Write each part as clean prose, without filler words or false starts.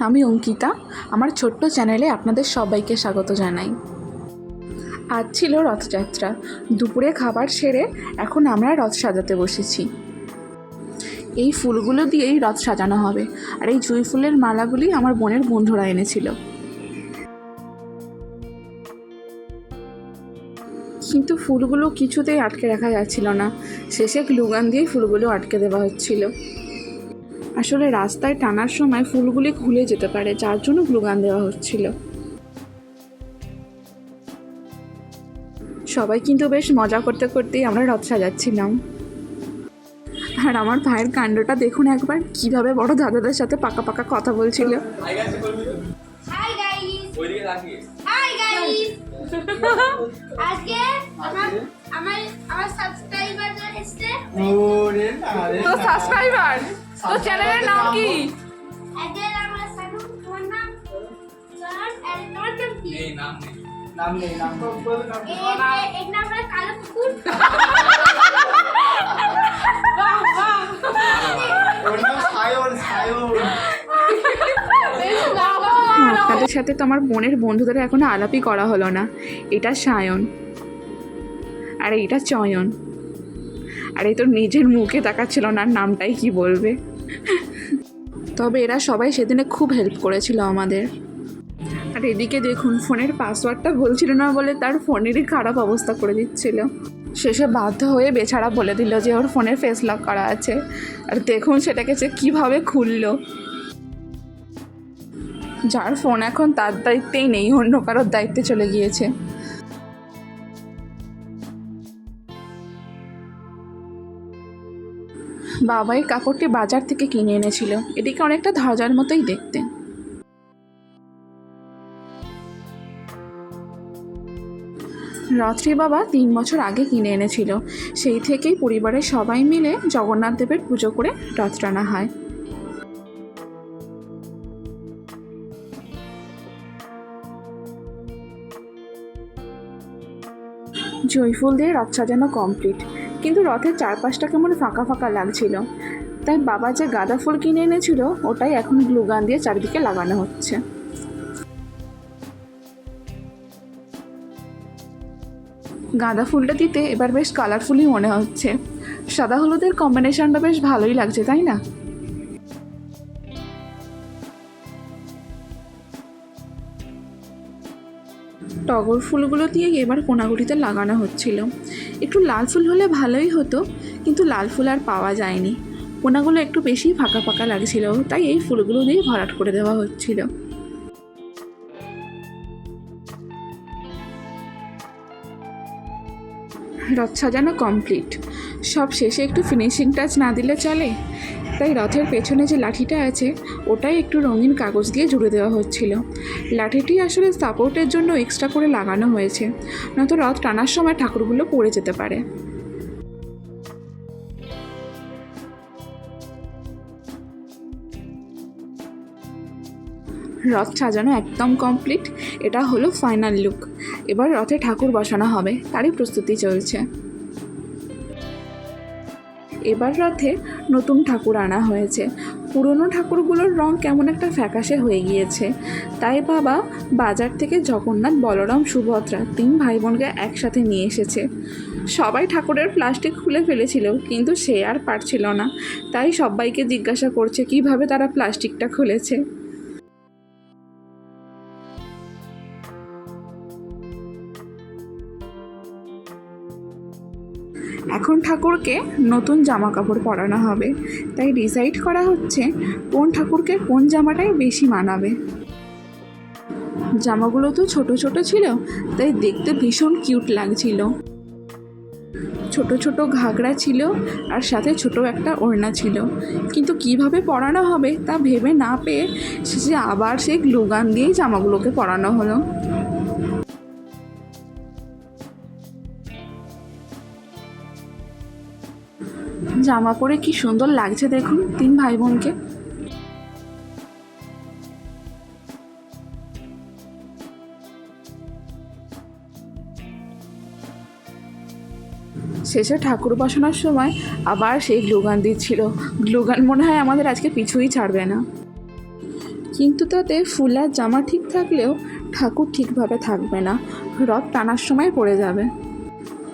আমি অঙ্কিতা, আমার ছোট্ট চ্যানেলে আপনাদের সবাইকে স্বাগত জানাই। আজ ছিল রথযাত্রা। দুপুরে খাবার সেরে এখন আমরা রথ সাজাতে বসেছি। এই ফুলগুলো দিয়েই রথ সাজানো হবে, আর এই জুঁই ফুলের মালাগুলি আমার বোনের বন্ধুরা এনেছিল। কিন্তু ফুলগুলো কিছুতেই আটকে রাখা যাচ্ছিল না, শেষে গ্লুগান দিয়ে ফুলগুলো আটকে দেওয়া হচ্ছিল। আসলে রাস্তায় টানার সময় ফুলগুলি খুলে যেতে পারে, যার জন্য গ্লুগান দেওয়া হচ্ছিল। সবাই কিন্তু বেশ মজা করতে করতেই আমরা রথ সাজাচ্ছিলাম। আর আমার ভাইয়ের কাণ্ডটা দেখুন একবার, কিভাবে বড় দাদাদের সাথে পাকা পাকা কথা বলছিল। আজকে আমার সাবস্ক্রাইবার এসেছে। তো সাবস্ক্রাইবার, তো চ্যানেলের নাম কি? আজকে আমার সানু তোমার নাম জান আর তোমার নাম কি? এই নাম নেই। এক নাম হলো কালো কুকুর। আপনাদের সাথে তো আমার বোনের বন্ধুদের এখনো আলাপই করা হলো না। এটা সায়ন আর এইটা চয়ন। আর এই তো নিজের মুখে তাকাচ্ছিল না, নামটাই কি বলবে। তবে এরা সবাই সেদিনে খুব হেল্প করেছিল আমাদের। আর এদিকে দেখুন, ফোনের পাসওয়ার্ডটা বলছিল না বলে তার ফোনেরই খারাপ অবস্থা করে দিচ্ছিল। শেষে বাধ্য হয়ে বেচারা বলে দিল যে ওর ফোনে ফেস লক করা আছে। আর দেখুন সেটাকে সে কীভাবে খুললো। যার ফোন এখন তার দায়িত্বেই নেই, অন্য কারোর দায়িত্বে চলে গিয়েছে। বাবা এই কাপড়টি বাজার থেকে কিনে এনেছিল। এটিকে অনেকটা ধাজার মতোই দেখতে। রথটি বাবা 3 বছর আগে কিনে এনেছিল। সেই থেকেই পরিবারের সবাই মিলে জগন্নাথ দেবের পুজো করে রথ টানা হয়। জয়ফুল দিয়ে রথ সাজানো কমপ্লিট, কিন্তু রথের চারপাশটা কেমন ফাঁকা ফাঁকা লাগছিল। তাই বাবা যে গাঁদা ফুল কিনে এনেছিল ওটাই এখন গ্লুগান দিয়ে চারিদিকে লাগানো হচ্ছে। গাঁদা ফুলটা দিতে এবার বেশ কালারফুলই মনে হচ্ছে। সাদা হলুদের কম্বিনেশনটা বেশ ভালোই লাগছে, তাই না? টগর ফুলগুলো দিয়ে এবার কোনাগুলিতে লাগানো হচ্ছিল। একটু লাল ফুল হলে ভালোই হতো, কিন্তু লাল ফুল আর পাওয়া যায়নি। কোনাগুলো একটু বেশি ফাঁকা ফাঁকা লাগছিল, তাই এই ফুলগুলো দিয়ে ভরাট করে দেওয়া হচ্ছিল। রথ সাজানো কমপ্লিট। সব শেষে একটু ফিনিশিং টাচ না দিলে চলে, তাই রথের পেছনে যে লাঠিটা আছে ওটাই একটু রঙিন কাগজ দিয়ে জুড়ে দেওয়া হচ্ছিল। লাঠিটি আসলে সাপোর্টের জন্য এক্সট্রা করে লাগানো হয়েছে, নয়তো রথ টানার সময় ঠাকুরগুলো পড়ে যেতে পারে। রথ সাজানো একদম কমপ্লিট। এটা হলো ফাইনাল লুক। এবার রথে ঠাকুর বসানো হবে, তারই প্রস্তুতি চলছে। এবার রথে নতুন ঠাকুর আনা হয়েছে। পুরনো ঠাকুরগুলোর রং কেমন একটা ফ্যাকাশে হয়ে গিয়েছে, তাই বাবা বাজার থেকে জগন্নাথ, বলরাম, সুভদ্রা 3 ভাই বোনকে একসাথে নিয়ে এসেছে। সবাই ঠাকুরের প্লাস্টিক খুলে ফেলেছিল, কিন্তু সে আর পারছিল না, তাই সবাইকে জিজ্ঞাসা করছে কিভাবে তারা প্লাস্টিকটা খুলেছে। এখন ঠাকুরকে নতুন জামা কাপড় পরানো হবে, তাই ডিসাইড করা হচ্ছে কোন ঠাকুরকে কোন জামাটাই বেশি মানাবে। জামাগুলো তো ছোট ছোট ছিল, তাই দেখতে ভীষণ কিউট লাগছিল। ছোট ছোট ঘাগরা ছিল আর সাথে ছোট একটা ওড়না ছিল, কিন্তু কিভাবে পরানো হবে তা ভেবে না পেয়ে শেষে আবার সেই গ্লুগান দিয়েই জামাগুলোকে পরানো হলো। জামা পরে কি সুন্দর লাগছে দেখুন 3 ভাই বোনকে। শেষে ঠাকুর বসানোর সময় আবার সেই গ্লুগান দিচ্ছিল। গ্লুগান মনে হয় আমাদের আজকে পিছুই ছাড়বে না। কি কিন্তু তাতে ফুল আর জামা ঠিক থাকলেও ঠাকুর ঠিকভাবে থাকবে না, রথ টানার সময় পড়ে যাবে।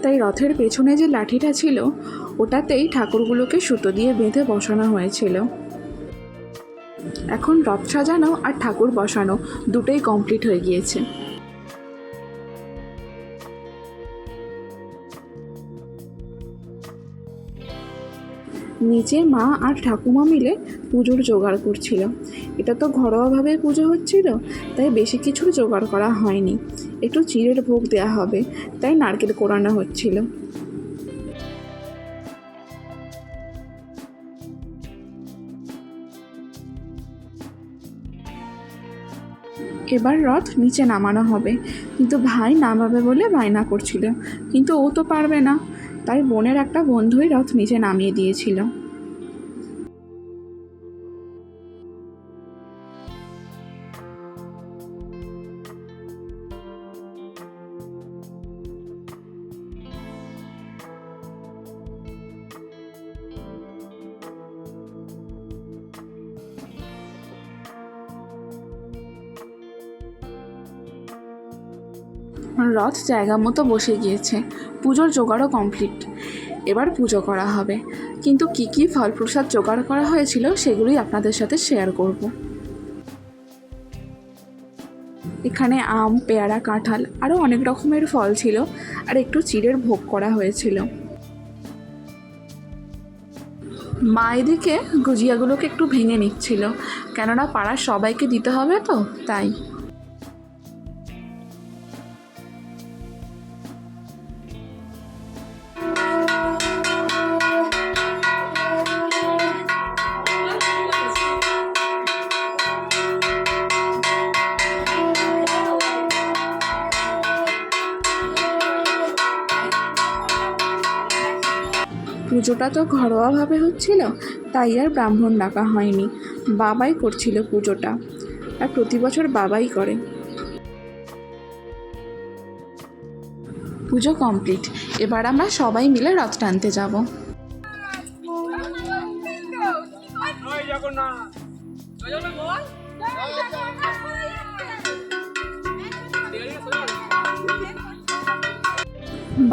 তাই রথের পেছনে যে লাঠিটা ছিল ওটাতেই ঠাকুরগুলোকে সুতো দিয়ে বেঁধে বসানো হয়েছিল। এখন রথ সাজানো আর ঠাকুর বসানো দুটোই কমপ্লিট হয়ে গিয়েছে। নিচে মা আর ঠাকুমা মিলে পুজোর জোগাড় করছিল। এটা তো ঘরোয়াভাবে পুজো হচ্ছিল, তাই বেশি কিছুর জোগাড় করা হয়নি। একটু চিড়ের ভোগ দেওয়া হবে, তাই নারকেল কোড়ানো হচ্ছিল। এবার রথ নিচে নামানো হবে, কিন্তু ভাই নামাবে বলে বায়না করছিল, কিন্তু ও তো পারবে না, তাই বোনের একটা বন্ধুই রথ নিচে নামিয়ে দিয়েছিল। রথ জায়গা মতো বসে গিয়েছে, পুজোর জোগাড়ও কমপ্লিট। এবার পুজো করা হবে, কিন্তু কি কি ফল প্রসাদ জোগাড় করা হয়েছিল সেগুলোই আপনাদের সাথে শেয়ার করব। এখানে আম, পেয়ারা, কাঁঠাল আরও অনেক রকমের ফল ছিল, আর একটু চিড়ের ভোগ করা হয়েছিল। মা এদিকে গুজিয়াগুলোকে একটু ভেঙে নিচ্ছিল, কেননা পাড়ার সবাইকে দিতে হবে তো, তাই। পুজোটা তো ঘরোয়াভাবে হচ্ছিল, তাই আর ব্রাহ্মণ ডাকা হয়নি, বাবাই করছিল পুজোটা, আর প্রতি বছর বাবাই করে। পুজো কমপ্লিট, এবার আমরা সবাই মিলে রথ টানতে যাব।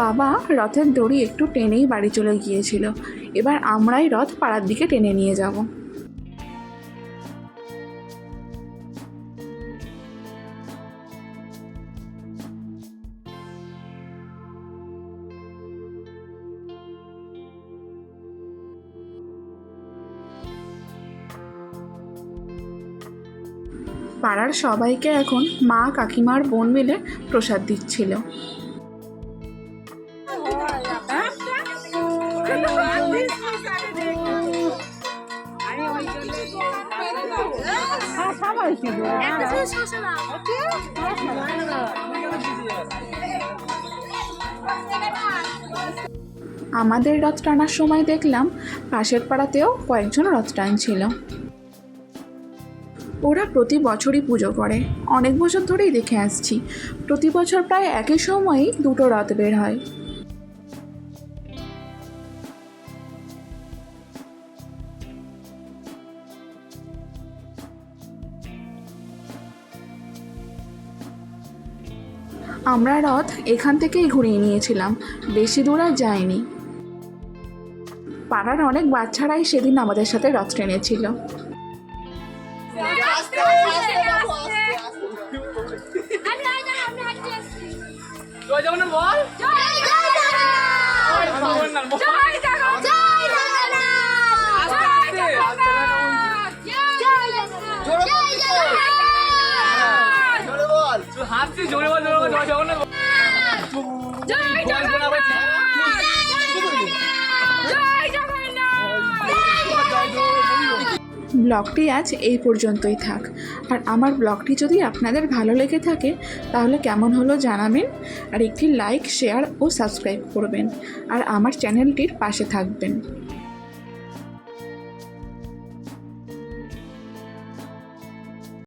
বাবা রথের দড়ি একটু টেনেই বাড়ি চলে গিয়েছিল, এবার আমরাই রথ পাড়ার দিকে টেনে নিয়ে যাব। পাড়ার সবাইকে এখন মা, কাকিমার বোন মিলে প্রসাদ দিচ্ছিল। আমাদের রথ টানার সময় দেখলাম পাশের পাড়াতেও কয়েকজন রথ টানছিল। ওরা প্রতি বছরই পুজো করে, অনেক বছর ধরেই দেখে আসছি। প্রতি বছর প্রায় একই সময়েই দুটো রথ বের হয়। আমরা রথ এখান থেকেই ঘুরিয়ে নিয়েছিলাম, বেশি দূর আর যায়নি। পাড়ার অনেক বাচ্চারাই সেদিন আমাদের সাথে রথ টেনেছিল। ব্লগটি আজ এই পর্যন্তই থাক, আর আমার ব্লগটি যদি আপনাদের ভালো লেগে থাকে তাহলে কেমন হলো জানাবেন, আর একটি লাইক, শেয়ার ও সাবস্ক্রাইব করবেন, আর আমার চ্যানেলটির পাশে থাকবেন।